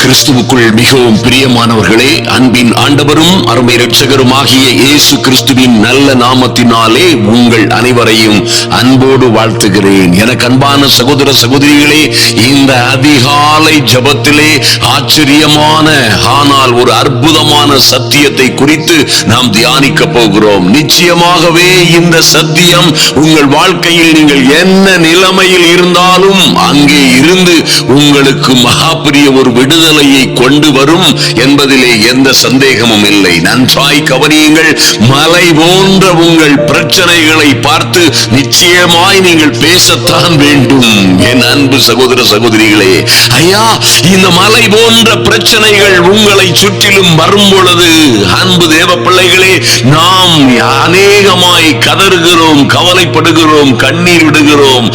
கிறிஸ்துவுக்குள் மிகவும் பிரியமானவர்களே, அன்பின் ஆண்டவரும் அருமை இரட்சகருமாகிய இயேசு கிறிஸ்துவின் நல்ல நாமத்தினாலே உங்கள் அனைவரையும் அன்போடு வாழ்த்துகிறேன். எனக்கு அன்பான சகோதர சகோதரிகளே, இந்த அதிகாலை ஜெபத்திலே ஆச்சரியமான ஆனால் ஒரு அற்புதமான சத்தியத்தை குறித்து நாம் தியானிக்க போகிறோம். நிச்சயமாகவே இந்த சத்தியம் உங்கள் வாழ்க்கையில் நீங்கள் என்ன நிலைமையில் இருந்தாலும் அங்கே இருந்து உங்களுக்கு மகாபெரிய ஒரு விடுதலையை கொண்டு வரும் என்பதிலே எந்த சந்தேகமும் இல்லை. நன்றாய் கவனியுங்கள். மலை போன்ற உங்கள் பிரச்சனைகளை பார்த்து நிச்சயமாய் நீங்கள் பேசத்தான் வேண்டும். என் அன்பு சகோதர சகோதரிகளே, ஐயா, இந்த மலை போன்ற பிரச்சனைகள் உங்களை சுற்றிலும் வரும் பொழுது அன்பு தேவ பிள்ளைகளே, நாம் அநேகமாய் கதறுகிறோம், கவலைப்படுகிறோம், கண்ணீர் விடுகிறோம்,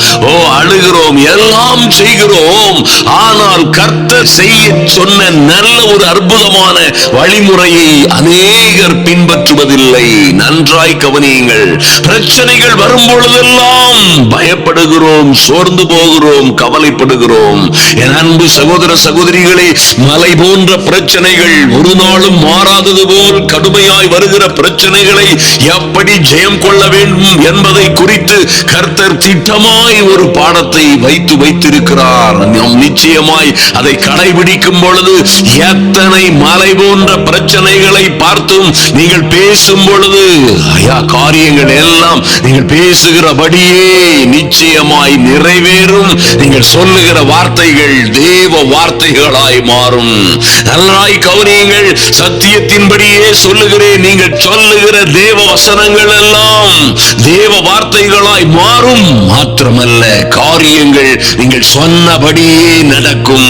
அழுகிறோம், எல்லாம் செய்கிறோம். ஆனால் கர்த்தர் செய்ய சொன்ன நல்ல ஒரு அற்புதமான வழிமுறையை அநேகர் பின்பற்றுவதில்லை. நன்றாய் கவனியுங்கள். பிரச்சனைகள் வரும் பொழுதெல்லாம் பயப்படுகிறோம், சோர்ந்து போகிறோம், கவலைப்படுகிறோம். என் அன்பு சகோதர சகோதரிகளே, மலை போன்ற பிரச்சனைகள் ஒரு நாளும் மாறாதது போல் கடுமையாய் வருகிற பிரச்சனைகளை எப்படி ஜெயம் கொள்ள வேண்டும் என்பதை குறித்து கர்த்தர் திட்டமாய் ஒரு பாடத்தை வைத்திருக்கிறார். நிச்சயமாய் அதை கடைபிடிக்கும் பொழுது எத்தனை மலை போன்ற பிரச்சனைகளை பார்த்தும் நீங்கள் பேசும் பொழுது காரியங்கள் எல்லாம் நீங்கள் பேசுகிறபடியே நிச்சயமாய் நிறைவேறும். நீங்கள் சொல்லுகிற வார்த்தைகள் தேவ வார்த்தைகளாய் மாறும். நன்றாய் கவனியுங்கள். சத்தியத்தின்படியே சொல்லுகிறேன். நீங்கள் சொல்லுகிற தேவ வசனங்கள் எல்லாம் தேவ வார்த்தைகளாய் மாறும். மாத்திரமல்ல, காரியங்கள் நீங்கள் சொன்னபடியே நடக்கும்.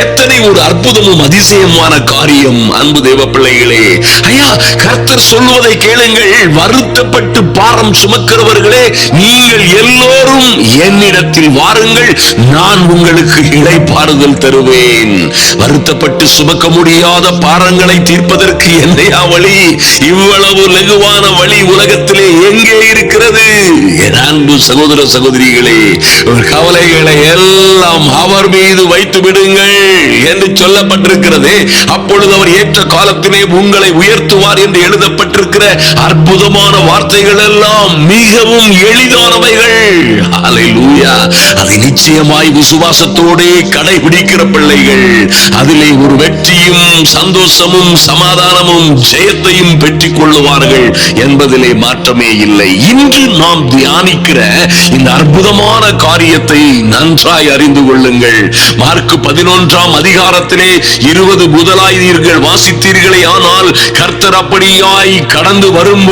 எத்தனை ஒரு அற்புதமும் அதிசயமான காரியம் அன்பு தேவ பிள்ளைகளே. ஐயா, கர்த்தர் சொல்வதை கேளுங்கள். வருத்தப்பட்டு பாரம் சுமக்கிறவர்களே, நீங்கள் எல்லோரும் என்னிடத்தில் வாருங்கள், நான் உங்களுக்கு இளைப்பாறுதல் தருவேன். வருத்தப்பட்டு சுமக்க முடியாத பாரங்களை தீர்ப்பதற்கு என்னையா வழி? இவ்வளவு லகுவான வழி உலகத்திலே எங்கே இருக்கிறது? என் அன்பு சகோதர சகோதரிகளே, கவலைகளை எல்லாம் அவர் மீது வைத்து விடுங்கள் என்று சொல்லப்பட்டிருக்கிறது. அப்பொழுது அவர் ஏற்ற காலத்திலே உங்களை உயர்த்துவார் என்று எழுதப்பட்டிருக்கிற அற்புதமான வார்த்தைகள் எல்லாம் மிகவும் எளிதானவைகள். ஹல்லேலூயா. அதை நிச்சயமாய் விசுவாசத்தோடு கடைபிடிக்கிற பிள்ளைகள் அதிலே ஒரு வெற்றியும் சந்தோஷமும் சமாதானமும் ஜெயத்தையும் பெற்றுக் கொள்ளுவார்கள் என்பதிலே மாற்றமே இல்லை. இன்று நாம் தியானிக்கிற இந்த அற்புதமான காரியத்தை நன்றாய் அறிந்து கொள்ளுங்கள். மார்க் 11ஆம் அதிகாரத்திலே 20 முதலாய் நீங்கள் வாசித்தீர்களே, ஆனால் கர்த்தர் அப்படியாய் கடந்து வரும்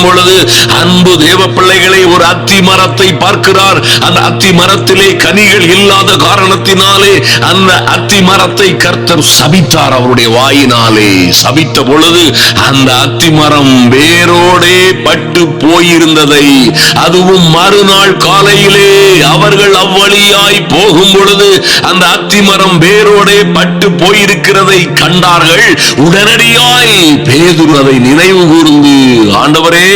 பொழுது அன்பு தேவ பிள்ளைகளை ஒரு அத்தி மரத்தை பார்க்கிறார். அந்த அத்தி மரத்திலே கனிகள் இல்லாத காரணத்தினாலே அந்த அத்தி மரத்தை கர்த்தர் சபித்தார். அவருடைய வாயினாலே சபித்த பொழுது அந்த அத்தி மரம் வேரோடே பட்டு போயிருந்ததை, அதுவும் மறுநாள் காலையிலே அவர்கள் அவ்வழியாய் போகும் பொழுது அந்த அத்திமரம் வேரோடே பட்டு போயிருக்கிறதை கண்டார்கள். உடனடியாய் பேதுரு அதை நினைவு கூர்ந்து, ஆண்டவரே,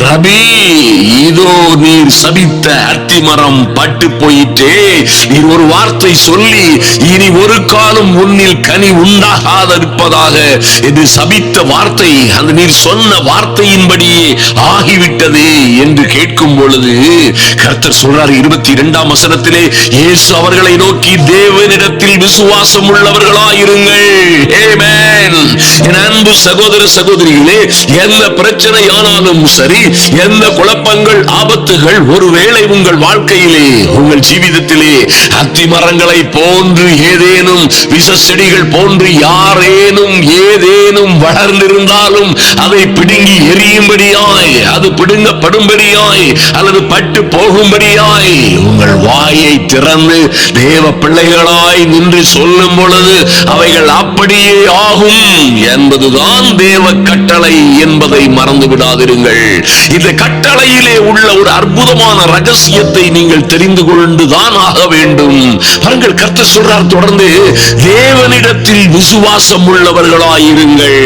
ரபி, இதோ நீர் சபித்த அத்திமரம் பட்டு போயிட்டே. நீர் ஒரு வார்த்தை சொல்லி இனி ஒரு காலம் உன்னில் கனி உண்டாகாதிருப்பதாக என்று சபித்த வார்த்தை அந்த நீர் சொன்ன வார்த்தையின்படியே ஆகிவிட்டதே என்று கேட்கும் பொழுது கர்த்தர் சொல்றார் 22ஆம் வசனத்திலே, இயேசு அவர்களை நோக்கி, தேவனிடத்தில் விசுவாசம் உள்ளவர்களாயிருங்கள். ஆமென். என் அன்பு சகோதர சகோதரிகளே, எந்த பிரச்சனை ஆனாலும் சரி, எந்த குழப்பங்கள் ஆபத்துகள் ஒருவேளை உங்கள் வாழ்க்கையிலே உங்கள் ஜீவிதத்திலே அத்தி மரங்களை போன்று ஏதேனும் விஷ செடிகள் போன்று யாரேனும் ஏதேனும் வளர்ந்திருந்தாலும் அதை பிடுங்கி எரியும்படியாய், அது பிடுங்கப்படும்படியாய் அல்லது பட்டு போகும்படியாய் உங்கள் வாயை திறந்து தேவ பிள்ளைகளாய் நின்று சொல்லும் பொழுது அவைகள் அப்படியே ஆகும் என்பதுதான் தேவ கட்டளை என்பதை மறந்து விடாதிருங்கள். இந்த கட்டளையிலே உள்ள ஒரு அற்புதமான ரகசியத்தை நீங்கள் தெரிந்து கொண்டுதான் ஆக வேண்டும். பாருங்கள், கர்த்தர் சொல்றார் தொடர்ந்து, தேவனிடத்தில் விசுவாசம் உள்ளவர்களாயிருங்கள்.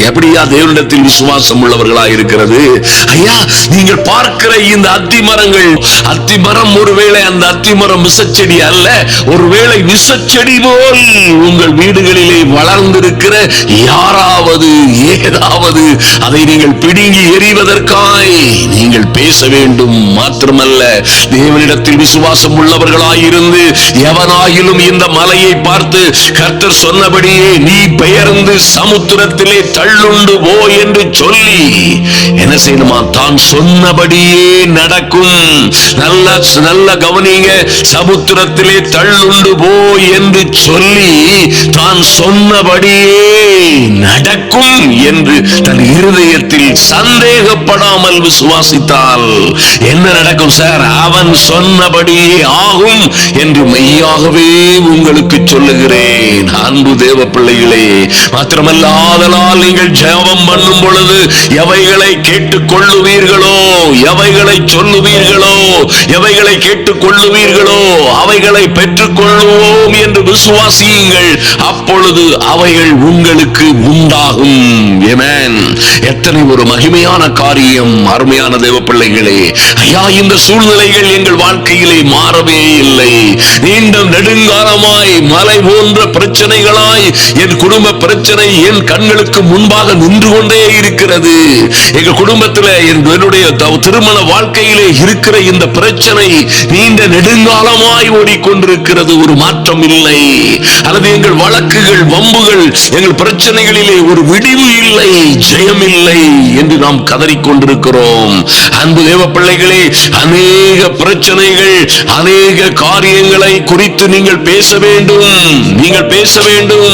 எப்படியா தேவனிடத்தில் விசுவாசம் உள்ளவர்களாயிருக்கிறது? ஐயா, நீங்கள் பார்க்கிற இந்த அத்தி மரங்கள், அத்தி மரம் ஒருவேளை அந்த அத்தி மரம் விஷச்செடி அல்ல, ஒருவேளை விஷச்செடி போல் உங்கள் வீடுகளிலே வளர்ந்திருக்கிற யாராவது ஏதாவது அதை நீங்கள் பிடுங்கி எறிவதற்காய் நீங்கள் பேச வேண்டும். மாத்திரமல்ல, தேவனிடத்தில் விசுவாசம் உள்ளவர்களாயிருந்து எவனாயிலும் இந்த மலையை பார்த்து கர்த்தர் சொன்னபடியே நீ பெயர்ந்து சமுத்திரத்திலே தள்ளுண்டு போ என்று சொல்லி என்ன செய்யணுமா? தான் சொன்னபடியே நடக்கும். நல்ல கவனிங்க, சமுத்திரத்திலே தள்ளுண்டு போ என்று சொல்லி தான் சொன்னபடியே நடக்கும் என்று தன் இருதயத்தில் சந்தேகப்படாமல் விசுவாசித்தால் என்ன நடக்கும் சார்? அவன் சொன்னபடியே ஆகும் என்று மெய்யாகவே உங்களுக்கு சொல்லுகிறேன். அன்பு தேவ பிள்ளைகளே, மாத்திரமல்லாதலால் நீங்கள் ஜெபம் பண்ணும் பொழுது எவைகளை கேட்டுக் கொள்ளுவீர்களோ, எவைகளை சொல்லுவீர்களோ, எவைகளை கேட்டுக் கொள்ளுவீர்களோ அவைகளை பெற்றுக் கொள்வோம் என்று விசுவாசியுங்கள். அப்பொழுது அவைகள் உங்களுக்கு உண்டாகும். ஆமென். எத்தனை ஒரு மகிமையான காரியம் அருமையான தேவ பிள்ளைகளே. ஐயா, இந்த சூழ்நிலைகள் எங்கள் வாழ்க்கையிலே மாறவே இல்லை. நீண்ட நெடுங்காலமாய் மலை போன்ற பிரச்சனைகளாய் என் குடும்ப பிரச்சனை என் கண்களுக்கு முன்பாக நின்று கொண்டே இருக்கிறது. எங்கள் குடும்பத்தில் என்னுடைய திருமண வாழ்க்கையிலே இருக்கிற இந்த பிரச்சனை நீண்ட நெடுங்காலமாய் ஓடிக்கொண்டிருக்கிறது. ஒரு மாற்றம் இல்லை. அல்லது எங்கள் வழக்குகள் வம்புகள் எங்கள் பிரச்சனைகளிலே ஒரு விடிவு இல்லை, ஜெயம் இல்லை என்று நாம் கதறிக்கொண்டிருக்கிறோம். அன்பு தேவ பிள்ளைகளே, அநேக பிரச்சனைகள் அநேக காரியங்களை குறித்து நீங்கள் பேச வேண்டும். நீங்கள் பேச வேண்டும்.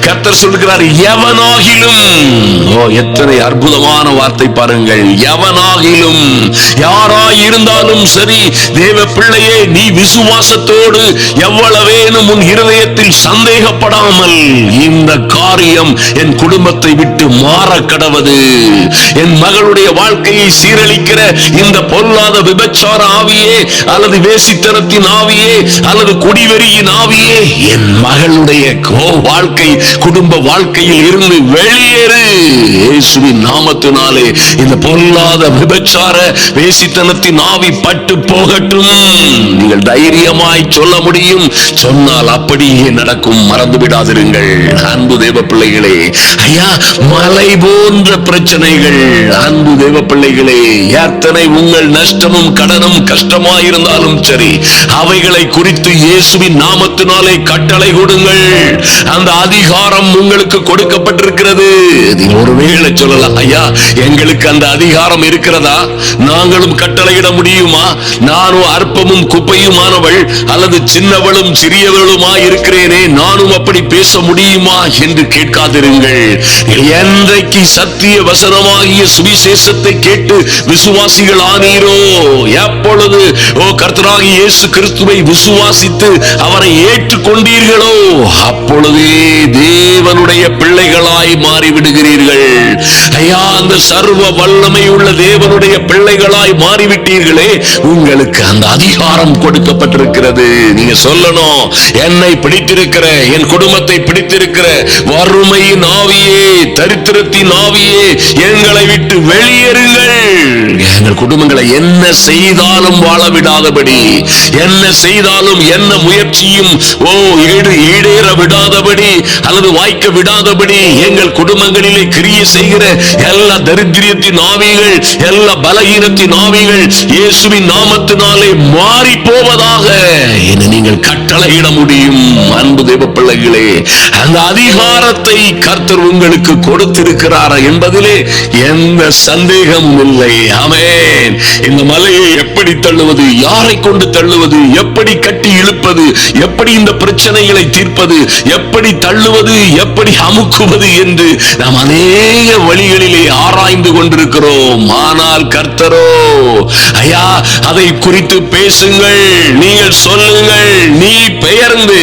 கர்த்தர் சொல்கிறார், எவனாகிலும். எத்தனை அற்புதமான வார்த்தை பாருங்கள். எவனாகிலும், யாராயிருந்தாலும் சரி, தேவ பிள்ளையே, நீ விசுவாசத்தோடு எவ்வளவேனும் உன் இருதயத்தில் சந்தேகப்படாமல் இந்த காரியம் என் குடும்பத்தை விட்டு மாற கடவது, என் மகளுடைய வாழ்க்கையை சீரழிக்கிற இந்த பொல்லாத விபச்சார ஆவியே அல்லது வேசித்தனத்தின் ஆவியே அல்லது குடிவெறியின் ஆவியே என் மகளுடைய வாழ்க்கை குடும்ப வாழ்க்கையில் இருந்து வெளியேறு. இயேசுவின் நாமத்தினாலே இந்த பொல்லாத விபச்சார வேசித்தனத்தின் ஆவி பட்டு போகட்டும். நீங்கள் தைரியமாய் சொல்ல முடியும். சொன்னால் அப்படியே நடக்கும். மறந்து விடாதிருங்கள் அன்பு தேவ பிள்ளைகளே. ஐயா, மலை போன்ற பிரச்சனைகள் அன்பு தேவ பிள்ளைகளே, எத்தனை உங்கள் நஷ்டமும் கடனும் கஷ்டமாயிருந்தாலும் சரி, அவைகளை குறித்து இயேசுவின் நாமத்தினாலே கட்டளை கொடுங்கள். அந்த அதிகாரம் உங்களுக்கு கொடுக்கப்பட்டிருக்கிறது. ஒருவேளை சொல்லலாம், ஐயா, எங்களுக்கு அந்த அதிகாரம் இருக்கிறதா? நாங்களும் கட்டளையிட முடியுமா? நானும் அற்பமும் குப்பையுமானவள் அல்லது சின்னவளும் சிறியவளுமா இருக்கிறேனே, நானும் அப்படி பேச முடியுமா என்று கேட்காதிருங்கள். என்றைக்கு சத்திய வசனமாகிய சுவிசேஷத்தை கேட்டு விசுவாசிகள் ஆனீரோ, எப்பொழுது கர்த்தராகிய இயேசு கிறிஸ்துவை விசுவாசித்து அவரை ஏற்றுக்கொண்டீர்களோ, அப்பொழுதே தேவனுடைய பிள்ளைகளாய் மாறிவிடுகிறீர்கள். ஐயா, அந்த சர்வ வல்லமை உள்ள தேவனுடைய பிள்ளைகளாய் மாறிவிட்டீர்களே, உங்களுக்கு அந்த அதிகாரம் கொடுக்கப்பட்டிருக்கிறது. நீங்க சொல்லணும், என்னை பிடித்திருக்கிற, என் குடும்பத்தை பிடித்திருக்கிற வறுமையின் ஆவியே, தரித்திரத்தின் ஆவியே, எங்களை விட்டு வெளியேறுங்கள். எங்கள் குடும்பங்களை என்ன செய்தாலும் வாழ விடாதபடி, என்ன செய்தாலும் என்ன முயற்சியும் ஈடேற விடாதபடி அல்லது வாய்க்க விடாதபடி எங்கள் குடும்பங்களிலே கிரியை செய்கிற எல்லா தரித்திரத்தின் ஆவிகள், எல்லா பலகீனத்தின் ஆவிகள் இயேசுவின் நாமத்தினாலே மாறி போவதாக என்று நீங்கள் கட்டளையிட முடியும். அன்பு தேவ பிள்ளைகளே, அந்த அதிகாரத்தை கர்த்தர் உங்களுக்கு கொடுத்திருக்கிறார் என்பதிலே எந்த சந்தேகமும் இல்லை. ஆமென். இந்த மலையை எப்படி தள்ளுவது, யாரை கொண்டு தள்ளுவது, எப்படி கட்டி இழுப்பது, எப்படி இந்த பிரச்சனைகளை தீர்ப்பது, எப்படி தள்ளுவது, எப்படி அமுக்குவது என்று நாம் அநேக வழிகளிலே ஆராய்ந்து கொண்டிருக்கிறோம். ஆனால் கர்த்தரோ, ஐயா, அதை குறித்து பேசுங்கள், நீங்கள் சொல்லுங்கள். நீ பெயர்ந்து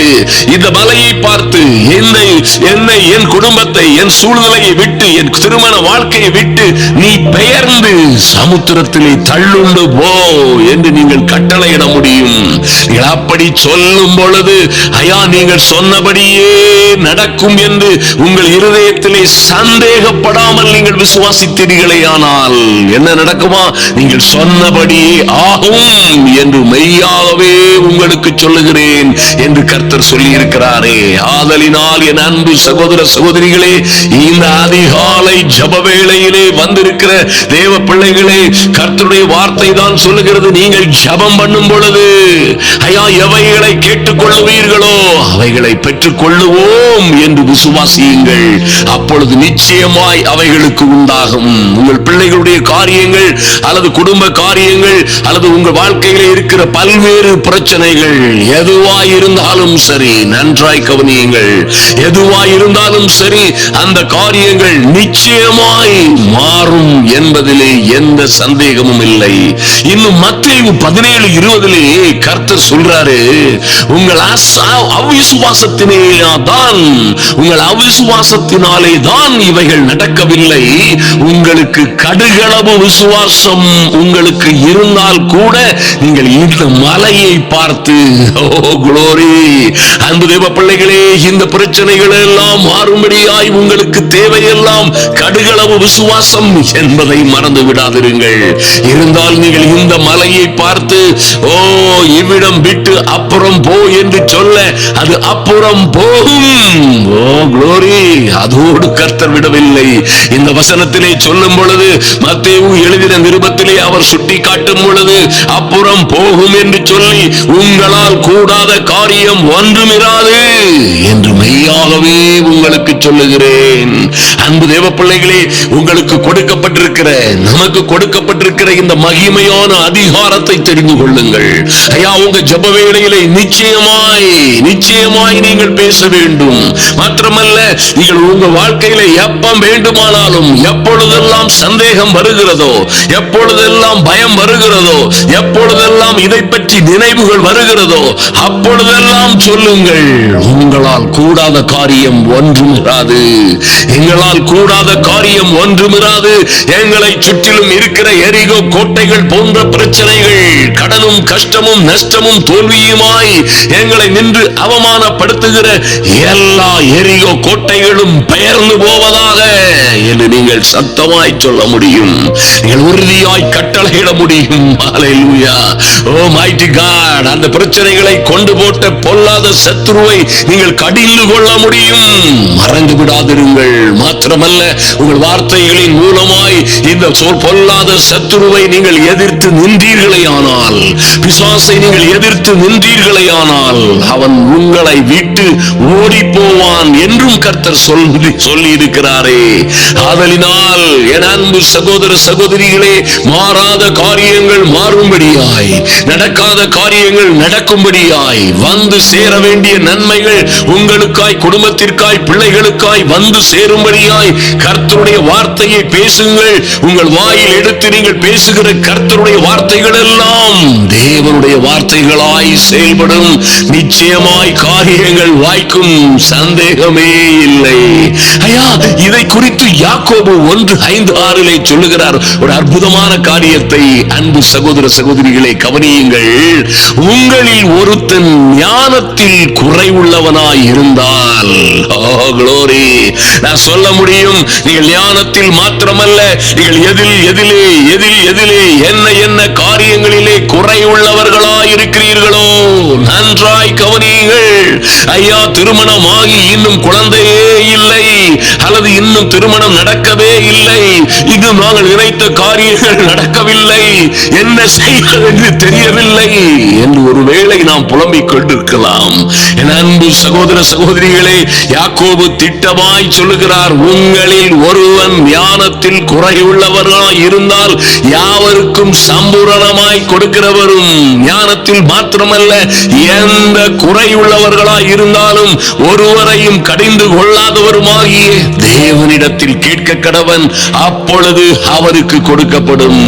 இந்த மலையை பார்த்து என்னை என் குடும்பத்தை, என் சூழ்நிலையை விட்டு, என் திருமண வாழ்க்கையை விட்டு நீ பெயர்ந்து சமுத்திரத்திலே தள்ளுண்டு போ என்று நீங்கள் கட்டளையிட முடியும். அப்படி சொல்லும் பொழுது, ஐயா, நீங்கள் சொன்னபடி சொன்னபடியே நடக்கும் என்று உங்கள் இருதயத்திலே சந்தேகப்படாமல் நீங்கள் விசுவாசித்தீர்களே, ஆனால் என்ன நடக்குமா? நீங்கள் சொன்னபடியே ஆகும் என்று மெய்யாகவே உங்களுக்கு சொல்லுகிறேன் என்று கர்த்தர் சொல்லி இருக்கிறாரே. ஆதலினால் என் அன்பு சகோதர சகோதரிகளே, இந்த அதிகாலை ஜப வேளையிலே வந்திருக்கிற தேவ பிள்ளைகளே, கர்த்தருடைய வார்த்தை தான் சொல்லுகிறது, நீங்கள் ஜபம் பண்ணும் பொழுது ஐயா எவைகளை கேட்டுக்கொள்ளுவீர்களோ அவைகளை பெற்றுக் கொள்ளுவோம் என்று விசுவாசியுங்கள். அப்பொழுது நிச்சயமாய் அவைகளுக்கு உண்டாகும். உங்கள் பிள்ளைகளுடைய காரியங்கள் அல்லது குடும்ப காரியங்கள் அல்லது உங்கள் வாழ்க்கையிலே இருக்கிற பல்வேறு பிரச்சனைகள் எதுவாய் இருந்தாலும் சரி, நன்றாய் கவனியுங்கள், எதுவாய் இருந்தாலும் சரி, அந்த காரியங்கள் நிச்சயமாய் மாறும் என்பதிலே எந்த சந்தேகமும் இல்லை. இன்னும் மத்தேயு 17:20 கர்த்தர் சொல்றாரு, உங்கள் அவிசுவாசத்தினாலே தான் இவைகள் நடக்கவில்லை. உங்களுக்கு கடுகளவு விசுவாசம் உங்களுக்கு இருந்தால் கூட நீங்கள் இந்த மலையை பார்த்து, ஓ குளோரி, அன்பு தேவ பிள்ளைகளே, இந்த பிரச்சனைகள் எல்லாம் மாறும்படியாய் உங்களுக்கு தேவையெல்லாம் கடுகளவு விசுவாசம் என்பதை மறந்து விடாதிருங்கள். இருந்தால் நீங்கள் இந்த மலையை பார்த்து, ஓ இவ்விடம் விட்டு அப்புறம் போ என்று சொல்ல அது அப்புறம் போகும். ஓ குளோரி, அதோடு கர்த்தர் விடவில்லை. இந்த வசனத்திலே சொல்லும் பொழுது, மத்தேயு எழுதின நிருபத்திலே அவர் சுட்டி காட்டும் பொழுது, அப்புறம் போகும் என்று சொல்லி உங்களால் கூடாத காரியம் ஒன்றுமிராது என்று மெய்யாகவே உங்களுக்கு சொல்லுகிறேன். அன்பு தேவ பிள்ளைகளே, உங்களுக்கு கொடுக்கப்பட்டிருக்கிற, நமக்கு கொடுக்கப்பட்டிருக்கிற இந்த மகிமையான அதிகாரத்தை தெரிந்து கொள்ளுங்கள். ஐயா, உங்க ஜெப வேளையிலே நிச்சயமாய் நீங்கள் பேச வேண்டும். மாத்திரமல்ல, நீங்கள் உங்க வாழ்க்கையில எப்ப வேண்டுமானாலும், எப்பொழுதெல்லாம் சந்தேகம் வருகிறதோ, எப்பொழுதெல்லாம் பயம் வருகிறதோ, எப்பொழுதெல்லாம் இதை பற்றி நினைவுகள் வருகிறதோ, அப்பொழுதெல்லாம் சொல்லுங்கள், உங்களால் கூடாத காரியம் ஒன்றுமிராது, எங்களால் கூடாத காரியம் ஒன்றுமிராது. எங்களை சுற்றிலும் இருக்கிற எரிகோ கோட்டைகள் போன்ற பிரச்சனைகள், கடனும் கஷ்டமும் நஷ்டமும் தோல்வியுமாய் எங்களை நின்று அவமானப்படுத்துகிற எல்லா எரிகோ கோட்டைகளும் பெயர்ந்து போவதாக என்று நீங்கள் சத்தமாய் சொல்ல முடியும். நீங்கள் உறுதியாய் கட்டளையிட முடியும். ஹல்லேலூயா. ஓ மைட்டி காட், அந்த பிரச்சனைகளை கொண்டு போட்ட பொல்லாத சத்துருவை நீங்கள் கடிந்து கொள்ள முடியும். மறந்து விடாதிருங்கள். மாத்திரமல்ல, உங்கள் வார்த்தைகளின் மூலமாய் இந்த பொல்லாத சத்துருவை நீங்கள் எதிர்த்து நின்றீர்களேயானால், பிசாசை நீங்கள் எதிர்த்து நின்றீர்களேயானால், அவன் உங்களை விட்டு ஓடி போவான் என்றும் கர்த்தர் சொல்லி இருக்கிறாரே. ஆதலினால் என் அன்பு சகோதர சகோதரிகளே, மாறாத காரியங்கள் மாறும்படியாய், நடக்காத காரியங்கள் நடக்கும்படியாய், வந்து சேர வேண்டிய நன்மைகள் உங்களுக்காய், குடும்பத்திற்காய், பிள்ளைகளுக்காய் வந்து சேரும்படியாய் கர்த்தருடைய வார்த்தையை பேசுங்கள். உங்கள் வாயில் எடுத்து நீங்கள் பேசுகிற கர்த்தருடைய வார்த்தைகள் எல்லாம் தேவனுடைய வார்த்தைகளாய் செயல்படும். நிச்சயமாய் காரியங்கள் வாய்க்கும், சந்தேகமே இல்லை. ஐயா, இதை குறித்து யாக்கோபு 1:5-6 சொல்லுகிறார் ஒரு அற்புதமான காரியத்தை. அன்பு சகோதர சகோதரிகளை கவனியுங்கள். உங்களில் ஒருத்தன் ஞானத்தில் குறைவுள்ளவனாய் இருந்தால், ஓ குளோரி, நான் சொல்ல முடியும், நீங்கள் ஞானத்தில் மாத்திரமல்ல, நீங்கள் எதிலே என்ன காரியங்களிலே குறைவுள்ளவர்களாய் இருக்கிறீர்களோ நன்றாய் கவனியுங்கள். ஐயா, திருமணமாகி இன்னும் குழந்தையே இல்லை, அல்லது இன்னும் திருமணம் நடக்கவே இல்லை, இன்னும் நாங்கள் நினைத்த காரியங்கள் நடக்கவில்லை, என்ன செய்வது என்று தெரியவில்லை என்று ஒருவேளை நாம் புலம்பிக் கொண்டிருக்கலாம். என் அன்பு சகோதர சகோதரிகளே, யாக்கோபு திட்டமாய் சொல்லுகிறார், உங்களில் ஒருவன் ஞானத்தில் குறைவுள்ளவர்களாய் இருந்தால் யாவருக்கும் சம்பூரணமாய் கொடுக்கிறவரும், ஞானத்தில் மாத்திரமல்ல எந்த குறையுள்ளவர்களாய் இருந்தாலும் ஒருவரையும் கடிந்து கொள்ளாதவருமாகிய தேவனிடத்தில் கேட்க கடவன், அப்பொழுது அவருக்கு கொடுக்கப்படும்.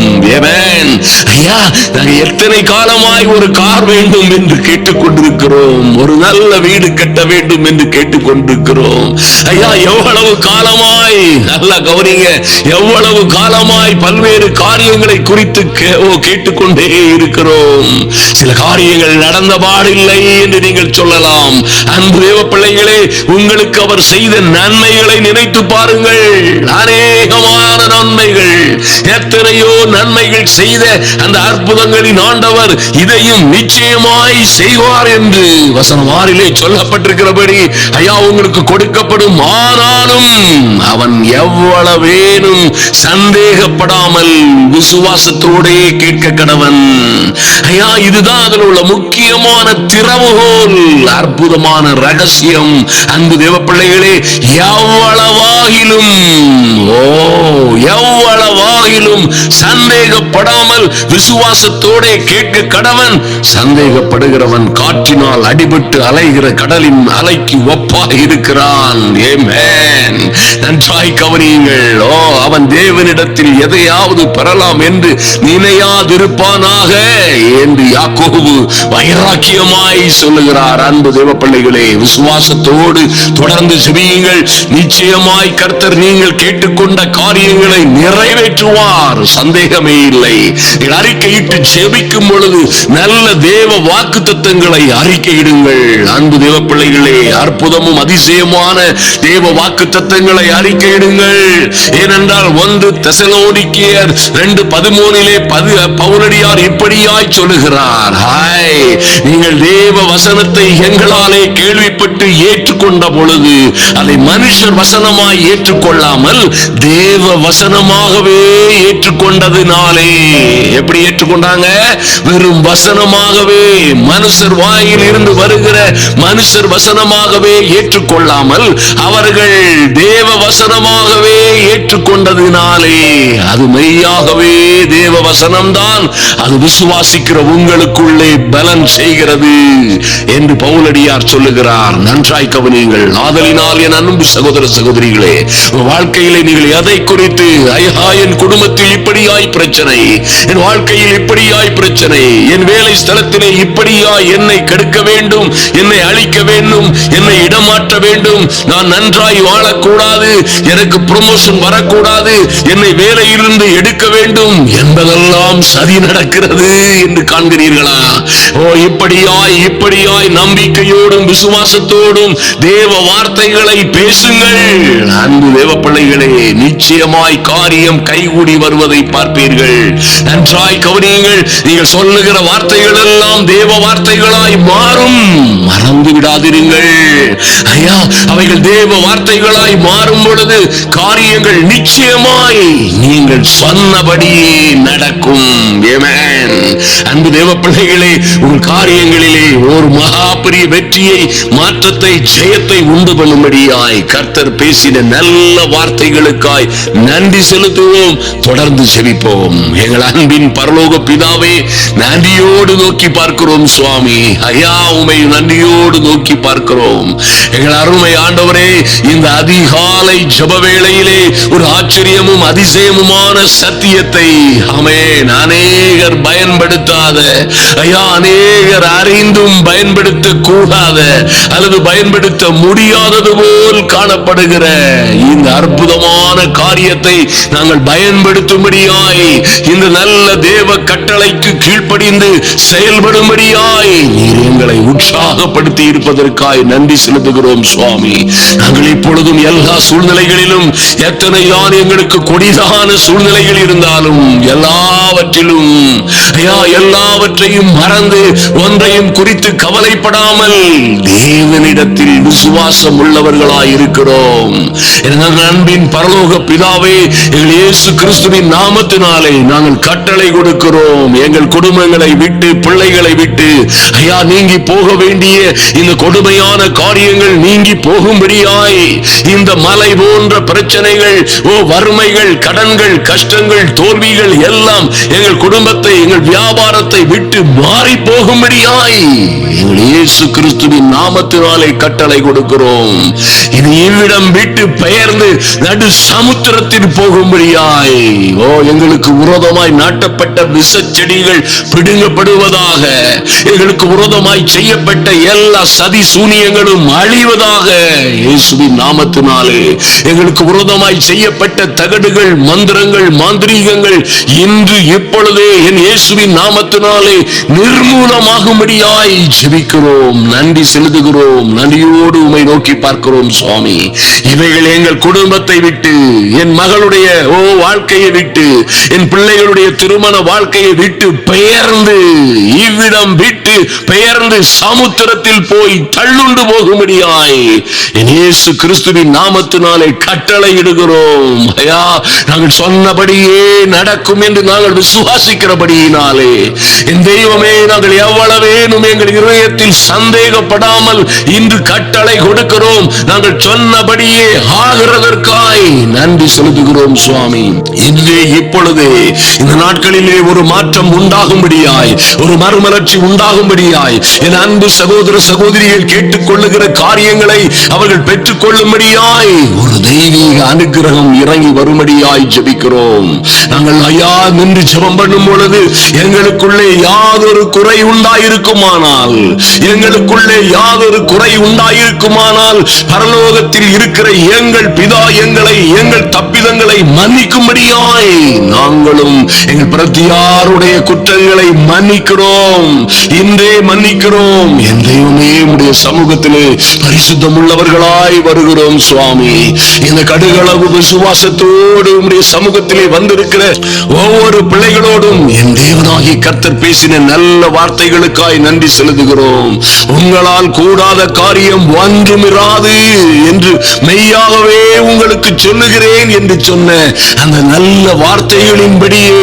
ஐயா, நாங்கள் எத்தனை காலமாய் ஒரு கார் வேண்டும் என்று கேட்டுக்கொண்டிருக்கிறோம், ஒரு நல்ல வீடு கட்ட வேண்டும் என்று கேட்டுக்கொண்டிருக்கிறோம். ஐயா, எவ்வளவு காலம் காலமாய், நல்ல கவனிங்க, எவ்வளவு காலமாய் பல்வேறு காரியங்களை குறித்து கேட்டுக்கொண்டே இருக்கிறோம். சில காரியங்கள் நடந்த பாடில்லை என்று நீங்கள் சொல்லலாம். அன்பு தேவ பிள்ளைகளே, உங்களுக்கு அவர் செய்த நன்மைகளை நினைத்து பாருங்கள். அநேகமான நன்மைகள், எத்தனையோ நன்மைகள் செய்த அந்த அற்புதங்களின் ஆண்டவர் இதையும் நிச்சயமாய் செய்வார் என்று வசனம் 6 சொல்லப்பட்டிருக்கிறபடி ஐயா உங்களுக்கு கொடுக்கப்படும். ஆனாலும் அவன் எவ்வளவேனும் சந்தேகப்படாமல் விசுவாசத்தோடே கேட்க கடவன். ஐயா, இதுதான் அதில் உள்ள முக்கியமான திறவுகோல், அற்புதமான ரகசியம். அன்பு தேவ பிள்ளைகளே, எவ்வளவாகிலும் சந்தேகப்படாமல் விசுவாசத்தோடே கேட்க கடவன். சந்தேகப்படுகிறவன் காற்றினால் அடிபட்டு அலைகிற கடலின் அலைக்கு ஒப்பாக இருக்கிறான். ஆமென். நன்றாய் கவனியுங்கள். அவன் தேவனிடத்தில் எதையாவது பெறலாம் என்று நினையாதிருப்பானாக என்று யாக்கோபு வைராக்கியமாய் சொல்லுகிறார். அன்பு தேவ பிள்ளைகளே, விசுவாசத்தோடு தொடர்ந்து ஜெபியுங்கள். நிச்சயமாய் கர்த்தர் நீங்கள் கேட்டுக்கொண்ட காரியங்களை நிறைவேற்றுவார், சந்தேகமே இல்லை. அறிக்கையிட்டு ஜெபிக்கும் பொழுது நல்ல தேவ வாக்குத்தத்தங்களை அறிக்கையிடுங்கள். அன்பு தேவ பிள்ளைகளே, அற்புதமும் அதிசயமான தேவ வாக்குத்தத்தங்களை அறிக்கையிடுங்கள். ஏனென்றால் 1 தெசலோனிக்கேயர் 2:13 பவுலடியார் இப்படியாய் சொல்லுகிறார். நீங்கள் தேவ வசனத்தை எங்களாலே கேள்விப்பட்டு ஏற்றுக்கொண்ட பொழுது அதை மனுஷர் வசனமாய் ஏற்றுக்கொள்ளாமல் தேவ வசனமாகவே ஏற்றுக்கொண்டதினாலே. எப்படி ஏற்றுக்கொண்டாங்க? வெறும் வசனமாகவே, மனுஷர் வாயில் இருந்து வருகிற மனுஷர் வசனமாகவே ஏற்றுக்கொள்ளாமல் அவர்கள் தேவ வசனமாகவே ஏற்றுக்கொண்டதினாலே அது மெய்யாகவே தேவ வசனம்தான். அது விசுவாசிக்கிற உங்களுக்குள்ளே பலன் செய்கிறது என்று பவுலடியார் சொல்லுகிறார். நன்றாய் கவனியுங்கள். ஆதலினால் என் அன்பு சகோதர சகோதரிகளே, வாழ்க்கையிலே நீங்கள் எதை குறித்து என் குடும்பத்தில் இப்படியாய் பிரச்சனை, என் வாழ்க்கையில் இப்படியாய் பிரச்சனை, என் வேலை ஸ்தலத்திலே இப்படியாய் என்னை கெடுக்க வேண்டும், என்னை அழிக்க வேண்டும், என்னை இடமாற்ற வேண்டும், நான் நன்றாய் வாழக்கூடாது, எனக்கு ப்ரமோஷன் வரக்கூடாது, என்னை வேலையிலிருந்து எடுக்க வேண்டும் என்பதெல்லாம் சதி நடக்கிறது என்று காண்கிறீர்களா? இப்படியாய் நம்பிக்கையோடும் விசுவாசத்தோடும் தேவ வார்த்தைகளை பேசுங்கள். அன்பு தேவ பிள்ளைகளே, நிச்சயமாய் காரியம் கைகூடி வருவதை பார்ப்பீர்கள். நன்றாய் கவனியுங்கள். நீங்கள் சொல்லுகிற வார்த்தைகள் எல்லாம் தேவ வார்த்தைகளாய் மாறும், மறந்து விடாதிருங்கள். ஐயா, அவைகள் தேவ வார்த்தைகளாய் மாறும் பொழுது காரியங்கள் நிச்சயமாய் நீங்கள் சொன்னபடியே நடக்கும். ஆமென். அன்பு தேவ பிள்ளைகளே, உங்கள் காரியங்களிலே ஒரு மகா பெரிய வெற்றியை, மாற்றத்தை, ஜெயத்தை உண்டு பண்ணும்படியாய் கர்த்தர் பேசின நல்ல வார்த்தைகளுக்காய் நன்றி செலுத்துவோம். தொடர்ந்து ஜெபிப்போம். எங்கள் அன்பின் பரலோக பிதாவே, நன்றியோடு நோக்கி பார்க்கிறோம் சுவாமி. ஐயா, உம்மை நன்றியோடு நோக்கி பார்க்கிறோம். எங்கள் அருமை ஆண்டவரே, இந்த அதிகாலை ஜெப வேளையிலே ஒரு ஆச்சரியமும் அதிசயமுமான சத்தியத்தை ஆமென் அநேகர் பயன்படுத்தாத, ஐயா, அநேகர் அறிந்தும் பயன்படுத்த கூடாத அல்லது பயன்படுத்த முடியாதது போல் காணப்படுகிற இந்த அற்புதமான காரியத்தை நாங்கள் பயன்படுத்தும்படியாய், இந்த நல்ல தேவ கட்டளைக்கு கீழ்ப்படிந்து செயல்படும்படியாய் நீர் எங்களை உற்சாகப்படுத்தி இருப்பதற்காய் நன்றி செலுத்துகிறோம் சுவாமி. நாங்கள் இப்பொழுதும் எல்லா சூழ்நிலைகளிலும், எத்தனை எங்களுக்கு கொடிதான சூழ்நிலைகள் இருந்தாலும் எல்லாவற்றிலும் ஐயா, எல்லாவற்றையும் மறந்து ஒன்றையும் குறித்து கவலைப்படாமல் தேவனிடத்தில் விசுவாசம் உள்ளவர்களாய் இருக்கிறோம். எங்கள் அன்பின் பரலோக பிதாவே, எங்கள் இயேசு கிறிஸ்துவின் நாமத்தினாலே நாங்கள் கட்டளை கொடுக்கிறோம். எங்கள் குடும்பங்களை விட்டு, பிள்ளைகளை விட்டு ஐயா நீங்கி போக வேண்டிய இந்த கொடுமையான காரியங்கள் நீங்கி போகும்படியாய், இந்த மலை போன்ற பிரச்சனைகள், வறுமைகள், கடன்கள், கஷ்டங்கள், தோல்விகள் எல்லாம் எங்கள் குடும்பத்தை, எங்கள் வியாபாரத்தை விட்டு மாறி போகும்படியாய் எங்கள் இயேசு கிறிஸ்துவின் நாமத்தினாலே கட்டளை கொடுக்கிறோம். இது இவ்விடம் விட்டு பெயர்ந்து நடு சமுத்திரத்தில் போகும்படியாய் எங்களுக்கு விரோதமாய் நாட்டப்பட்ட விஷ செடிகள் பிடுங்கப்படுவதாக. எங்களுக்கு விரோதமாய் செய்யப்பட்ட எல்லா சதி சூனியங்களும் அழிவதாக இயேசுவின் நாமத்தினாலே. எங்களுக்கு விரோதமாய் செய்யப்பட்ட தகடுகள், மந்திரங்கள், மாந்திரீகங்கள் இன்று இப்பொழுதே என் இயேசுவின் நாமத்தினாலே நிர்மூலமாகும்படியாய் ஜெபிக்கிறோம். நன்றி செலுத்துகிறோம். நன்றியோடு உம்மை நோக்கி பார்க்கிறோம் சுவாமி. இவைகள் எங்கள் குடும்பத்தை விட்டு, என் மகளுடைய வாழ்க்கையை விட்டு, என் பிள்ளைகளுடைய திருமண வாழ்க்கையை விட்டு பெயர்ந்து, இவ்விடம் விட்டு பெயர்ந்து சமுத்திரத்தில் போய் தள்ளுண்டு போகும்படியாய் என் இயேசு கிறிஸ்துவின் நாமத்தினாலே கட்டளை இடுகிறோம். ஐயா, நாங்கள் சொன்னபடியே நடக்கும் என்று நாங்கள் விசுவாசிக்கிறபடியினாலே என் தெய்வமே, நாங்கள் எவ்வளவேனும் எங்கள் இதயத்தில் சந்தேகப்படாமல் இன்று கட்டளை கொடுக்கிறோம். நாங்கள் சொன்னபடியே ஆகிறதற்காய் நன்றி செலுத்துகிறோம் சுவாமி. இன்றே இப்பொழுதே இந்த நாட்களிலே ஒரு மாற்றம் உண்டாகும்படியாய், ஒரு மறுமலர்ச்சி உண்டாகும்படியாய் என் அன்பு சகோதர சகோதரிகள் கேட்டுக்கொள்ளுகிற காரியங்களை அவர்கள் பெற்றுக் கொள்ளும்படியாய் ஒரு தெய்வீக அனுகிரகம் இறங்கி வரும்படியாய் ஜெபிக்கிறோம். நாங்கள் ஐயா நின்று ஜெபம் பண்ணும் பொழுது எங்களுக்குள்ளே யாதொரு குறை உண்டாயிருக்குமானால், எங்களுக்குள்ளே யாதொரு குறை உண்டாயிருக்குமானால் பரலோகத்தில் இருக்கிற எங்கள் பிதா எங்களை, எங்கள் தப்பிதங்களை மன்னிக்கும்படியாய் நாங்களும் எங்கள் பிரதியாருடைய குற்றங்களை மன்னிக்கிறோம். இன்றே மன்னிக்கிறோம். என் தெய்வமே, உம்முடைய சமூகத்திலே பரிசுத்தம் உள்ளவர்களாய் வருகிறோம் சுவாமி. இந்த கடுகளவு விசுவாசத்தோடு உம்முடைய சமூகத்திலே வந்திருக்கிற ஒவ்வொரு பிள்ளைகளோடும் என் தேவனாகி கர்த்தர் பேசின நல்ல வார்த்தைகளுக்காய் நன்றி செலுத்துகிறோம். உங்களால் கூடாத காரியம் ஒன்றுமிராது என்று மெய்யாகவே உங்களுக்கு சொல்லுகிறேன் என்று சொன்ன அந்த நல்ல வார்த்தைகளின்படியே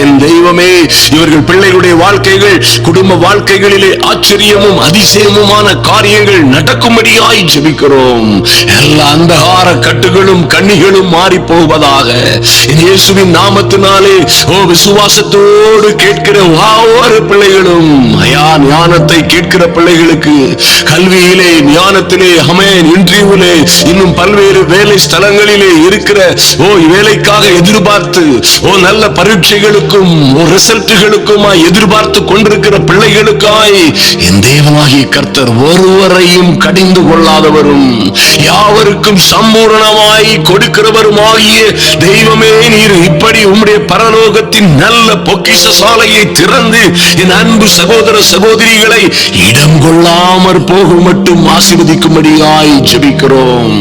என் தெய்வமே, இவர்கள் பிள்ளைகளுடைய வாழ்க்கைகள், குடும்ப வாழ்க்கைகளிலே ஆச்சரியமும் அதிசயமுமான காரியங்கள் நடக்கும்படியாய் ஜெபிக்கிறோம். எல்லா அந்தகார கட்டுகளும் கண்ணிகளும் மாறி போவதாக இயேசுவின் நாமத்தினாலே. விசுவாசத்தோடு கேட்கிற ஒவ்வொரு பிள்ளைகளும் ஐயா, ஞானத்தை கேட்கிற பிள்ளைகளுக்கு கல்வியிலே, ஞானத்திலே, இன்றிவிலே, இன்னும் பல்வேறு வேலை ஸ்தலங்களிலே இருக்கிற வேலைக்காக எதிர்பார்த்து நல்ல பரீட்சைகளுக்கும் ரிசல்ட்டுகளுக்குமாய் எதிர்பார்த்து கொண்டிருக்கிற பிள்ளைகளுக்காய் என் தேவனாகிய கர்த்தர் ஒருவரையும் கடிந்து கொள்ளாதவரும் யாவருக்கும் சம்பூரணமாய் கொடுக்கிறவருமாகிய தெய்வமே, நீர் இப்படி உம்முடைய பரலோகத்தின் நல்ல பொக்கிஷ சாலையை திறந்து என் அன்பு சகோதர சகோதரிகளை இடம் கொள்ளாமற் போகும் மட்டும் ஆசீர்வதிக்கும்படியாய் ஜெபிக்கிறோம்.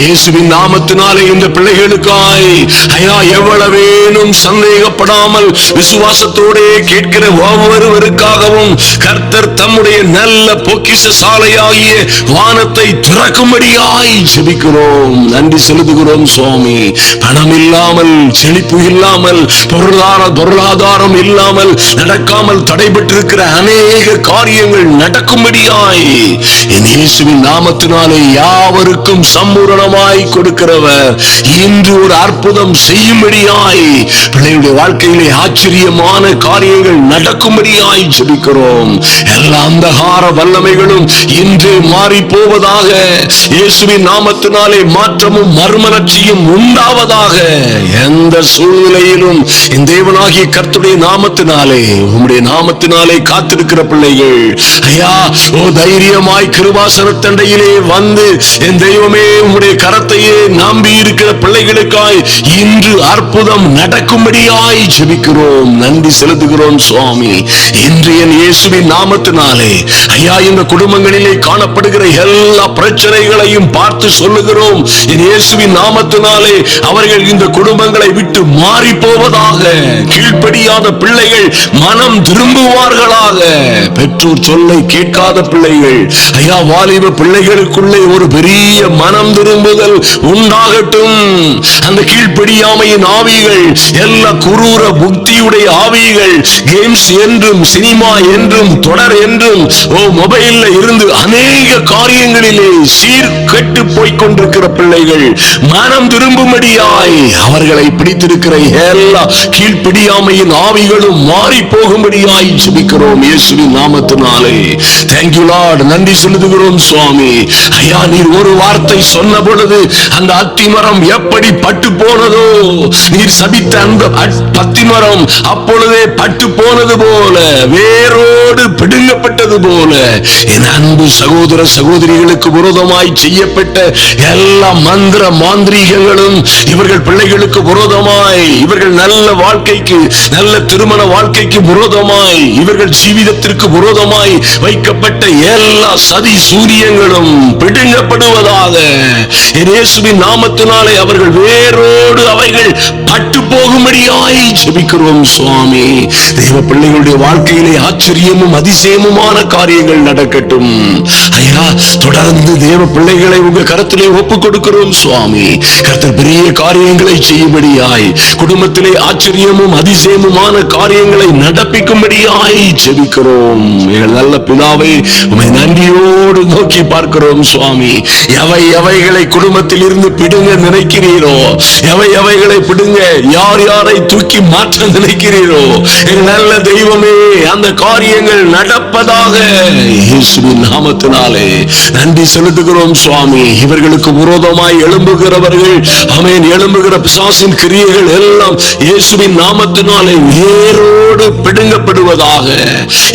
இயேசுவின் நாமத்தினாலே இந்த பிள்ளைகளுக்காய் ஐயா, எவ்வளவேனும் சந்தேகப்படாமல் விசுவாசத்தோடே கேட்கிற ஒவ்வொருவருக்காகவும் கர்த்தர் தம்முடைய நல்ல பொக்கிஷ சாலையாகிய வானத்தை திறக்கும்படியாய் ஜெபிக்கிறோம். நன்றி செலுத்துகிறோம் சுவாமி. பணம் இல்லாமல், செழிப்பு இல்லாமல், பொருளாதாரம் இல்லாமல் நடக்காமல் தடைபட்டிருக்கிற அநேக காரியங்கள் நடக்கும்படியாய் என் இயேசுவின் நாமத்தினாலே யாவருக்கும் சம்பூரணமாய் கொடுக்கிறவர் இன்று ஒரு அற்புதம் செய்யும்படியாய் பிள்ளையுடைய வாழ்க்கையிலே ஆச்சரியமான காரியங்கள் நடக்கும்படியாய் ஜெபிக்கிறோம். எல்லா அந்தகார வல்லமைகளும் இன்று மாறி போவதாக இயேசுவின் நாமத்தினாலே மாற்றமும் மறுமலர்ச்சியும் உண்டாவதாக. எந்த சூழ்நிலையிலும் என் தேவனாகிய கர்த்தருடைய நாமத்தினாலே, உம்முடைய நாமத்தினாலே காத்திருக்கிற பிள்ளைகள் ஐயா, தைரியமாய் கிருபாசனத்தண்டையிலே வந்து என் தெய்வமே, உம்முடைய கரத்தையே நம்பி இருக்கிற பிள்ளைகளுக்காய் இன்று அற்புதம் நடக்கும்படியாய் ஜெபிக்கிறோம். நன்றி செலுத்துகிறோம் சுவாமி. இன்று என் இயேசுவின் நாமத்தினாலே ஐயா, இந்த குடும்பங்களிலே காணப்படுகிற எல்லா பிரச்சனைகளையும் பார்த்து சொல்லுகிறோம். என் இயேசுவின் நாமத்தினாலே அவர்கள் இந்த குடும்பங்களை விட்டு மாறி போவதாக. கீழ்ப்படியாத பிள்ளைகள் மனம் திரும்புவார்களாக. பெற்றோர் சொல்லை கேட்காத பிள்ளைகள் ஐயா, வாலிப பிள்ளைகளுக்குள்ளே ஒரு பெரிய மனம் திரும்புதல் உண்டாகட்டும். அந்த கீழ்ப்படியாமையின் ஆவிகள், எல்லா குரூர புக்தியுடைய ஆவிகள், கேம்ஸ் என்றும் சினிமா என்றும் தொடர் என்றும் மொபைல்ல இருந்து அநேக காரியங்களிலே சீர்கெட்டு போய்கொண்டிருக்கிற பிள்ளைகள் மனம் திரும்பும்படியாய் அவர்களை பிடித்திருக்கிற எல்லா கீழ்ப்படியாமையின் ஆவிகளும் மாறி போகும்படியாய் ஜெபிக்கிறோம் இயேசுவின் நாமத்தினாலே. Thank you Lord. நன்றி செலுத்துகிறோம் சுவாமி. சுவாமி. ஐயா, நீர் ஒரு வார்த்தை சொன்ன பொழுது அந்த அத்திமரம் எப்படி பட்டு போனதோ, நீர் சபித்த அந்த அத்திமரம் அப்பொழுதே பட்டு போனது போல, வேரோடு பிடுங்கப்பட்டது போல, என் அன்பு சகோதர சகோதரிகளுக்கு விரோதமாய் செய்யப்பட்ட எல்லா மந்திர மாந்திரீகங்களும் இவர்கள் பிள்ளைகளுக்கு விரோதமாய், இவர்கள் நல்ல வாழ்க்கைக்கு, நல்ல திருமண வாழ்க்கைக்கு விரோதமாய், இவர்கள் ஜீவிதத்திற்கு விரோதமாய் வைக்கப்பட்ட எல்லா சதி சூரியங்களும் பிடுங்கப்படுவதாக இயேசுவின் நாமத்தினாலே அவர்கள் வேரோடு அவைகள் பட்டு போகும்படியாய் ஜெபிக்கிறோம் சுவாமி. தேவ பிள்ளைகளுடைய வாழ்க்கையிலே ஆச்சரியமும் அதிசயமுமான காரியங்கள் நடக்கட்டும் ஐயா. தொடர்ந்து தேவ பிள்ளைகளை உங்க கரத்திலே ஒப்புக் கொடுக்கிறோம் சுவாமி. கர்த்தர் பெரிய காரியங்களை செய்யும்படியாய், குடும்பத்திலே ஆச்சரியமும் அதிசயமுமான காரியங்களை நடப்பிக்கும்படியாய் ஜெபிக்கிறோம். எங்கள் நல்ல பிதாவே, உம்மை நன்றியோடு நோக்கி பார்க்கிறோம் சுவாமி. எவைகளை குடும்பத்தில் இருந்து பிடுங்க நினைக்கிறீரோ, எவைகளை பிடுங்க, யார் யாரை தூக்கி மாற்ற நினைக்கிறீரோ, எங்கள் நல்ல தெய்வமே, அந்த காரியங்கள் நடப்பதாக இயேசுவின் நாமத்தினாலே நன்றி செலுத்துகிறோம் சுவாமி. இவர்களுக்கு விரோதமாய் எழும்புகிறவர்கள், ஆமென், எழும்புகிற பிசாசின் கிரியைகள் எல்லாம் இயேசுவின் நாமத்தினாலே வேரோடு பிடுங்கப்படுவதாக,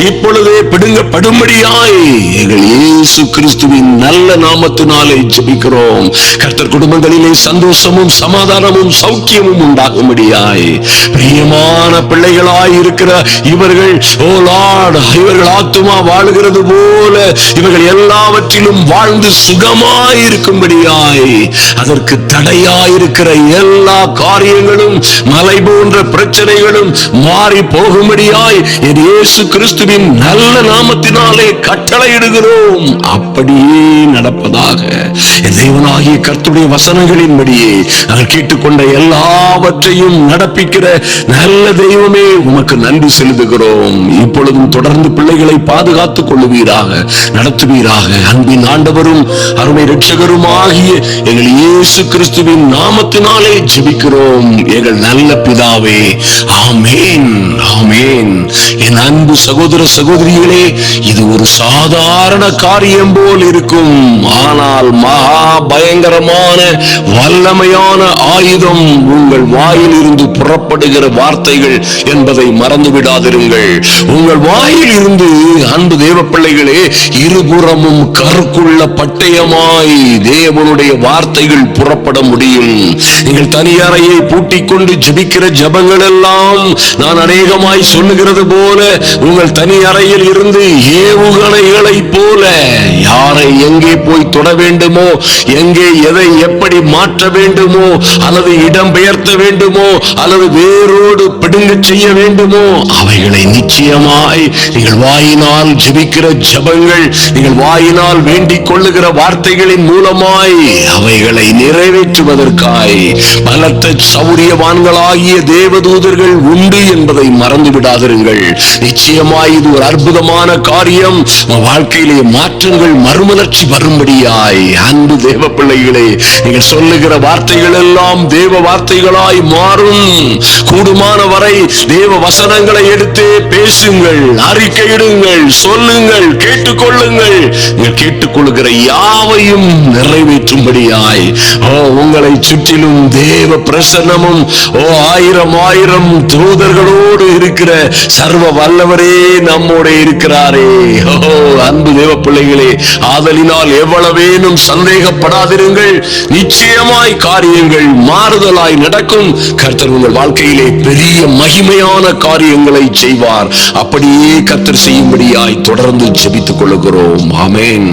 இப்பொழுதே பிடுங்கப்படும்படியாய் எங்கள் இயேசு கிறிஸ்துவின் நல்ல நாமத்தினாலே ஜெபிக்கிறோம். கர்த்தர் குடும்பங்களிலே சந்தோஷமும் சமாதானமும் சௌக்கியமும் உண்டாகும்படியாய், பிரியமான பிள்ளைகளாய் இருக்கிற இவர்கள், ஓ லார்ட், இவர்கள் ஆத்துமா வாழுகிறது போல இவர்கள் எல்லாவற்றிலும் வாழ்ந்து சுகமாய் இருக்கும்படியாய், அதற்கு தடையாயிருக்கிற எல்லா காரியங்களும், மலை போன்ற பிரச்சனைகளும் மாறி போகும்படியாய் என் இயேசு கிறிஸ்துவின் நல்ல நாமத்தினாலே கட்டளையிடுகிறோம். அப்படியே நடப்பதாக. என் தேவனாகிய கர்த்தருடைய வசனங்களின்படியே நாங்கள் கேட்டுக்கொண்ட எல்லாவற்றையும் நடப்பிக்கிற நல்ல தெய்வமே, உமக்கு நன்றி செலுத்துகிறோம். இப்பொழுதும் தொடர்ந்து பிள்ளைகளை பாதுகாத்துக் கொள்ளுவீராக, நடத்துவீராக. அன்பின் ஆண்டவரும் அருமை இரட்சகரும் ஆகிய எங்கள் இயேசு கிறிஸ்துவின் நாமத்தினாலே ஜெபிக்கிறோம் எங்கள் நல்ல பிதாவே. ஆமென், ஆமென். என் அன்பு சகோதர சகோதரிகளே, இது ஒரு சாதாரண காரியம் போல் இருக்கும், ஆனால் மகா பயங்கரமான வல்லமையான ஆயுதம் உங்கள் வாயில் இருந்து புறப்படுகிற வார்த்தைகள் என்பதை மறந்து விடாதிருங்கள். உங்கள் வாயில் இருந்து, அன்பு தேவ பிள்ளைகளே, இருபுறமும் கருக்குள்ள பட்டயமாய் தேவனுடைய வார்த்தைகள் புறப்பட முடியும். நீங்கள் தனியறையை பூட்டிக் கொண்டு ஜெபிக்கிற ஜெபங்கள் எல்லாம் நான் அநேகமாய் சொல்லுகிறது போல உங்கள் தனி அறையில் இருந்து ஏவுகணைகளை போல, யாரை எங்கே போய் தொட வேண்டுமோ, எங்கே எதை எப்படி மாற்ற வேண்டுமோ, அல்லது இடம் பெயர்த்த வேண்டுமோ, அல்லது வேரோடு பிடுங்க செய்ய வேண்டுமோ, அவைகளை நிச்சயமாய் நீங்கள் வாயினால் ஜெபிக்கிற ஜெபங்கள், நீங்கள் வாயினால் வேண்டிக் கொள்ளுகிற வார்த்தைகளின் மூலமாய் அவைகளை நிறைவேற்றுவதற்காய் பலத்த சௌரியவான்களாகிய தேவதூதர்கள் உண்டு என்பதை மறந்து விடாதிருங்கள். நிச்சயமாய் இது ஒரு அற்புதமான காரியம். வாழ்க்கையிலே மாற்றங்கள், மறுமலர்ச்சி வரும்படியாய், அன்பு தேவ பிள்ளைகளே, நீங்கள் சொல்லுகிற வார்த்தைகள் எல்லாம் தேவ வார்த்தைகளாய் மாறும். கூடுமான வரை தேவ வசனங்களை எடுத்து பேசுங்கள், அறிக்கையிடுங்கள், சொல்லுங்கள், கேட்டுக்கொள்ளுங்கள். நீங்கள் கேட்டுக்கொள்ளுகிற யாவையும் நிறைவேற்றும்படியாய், உங்களை சுற்றிலும் தேவ பிரசன்னமும், ஆயிரம் ஆயிரம் தூதர்களோடு இருக்கிற சர்வ வல்லவரே நம்மோடு இருக்கிறாரே. அன்பு தேவ பிள்ளைகளே, ஆதலினால் எவ்வளவேனும் சந்தேகப்படாதிருங்கள். நிச்சயமாய் காரியங்கள் மாறுதலாய் நடக்கும். கர்த்தர் உங்கள் வாழ்க்கையிலே பெரிய மகிமையான காரியங்களை செய்வார். அப்படியே கர்த்தர் செய்யும்படியாய் தொடர்ந்து ஜெபித்துக் கொள்ளுகிறோம். ஆமென்.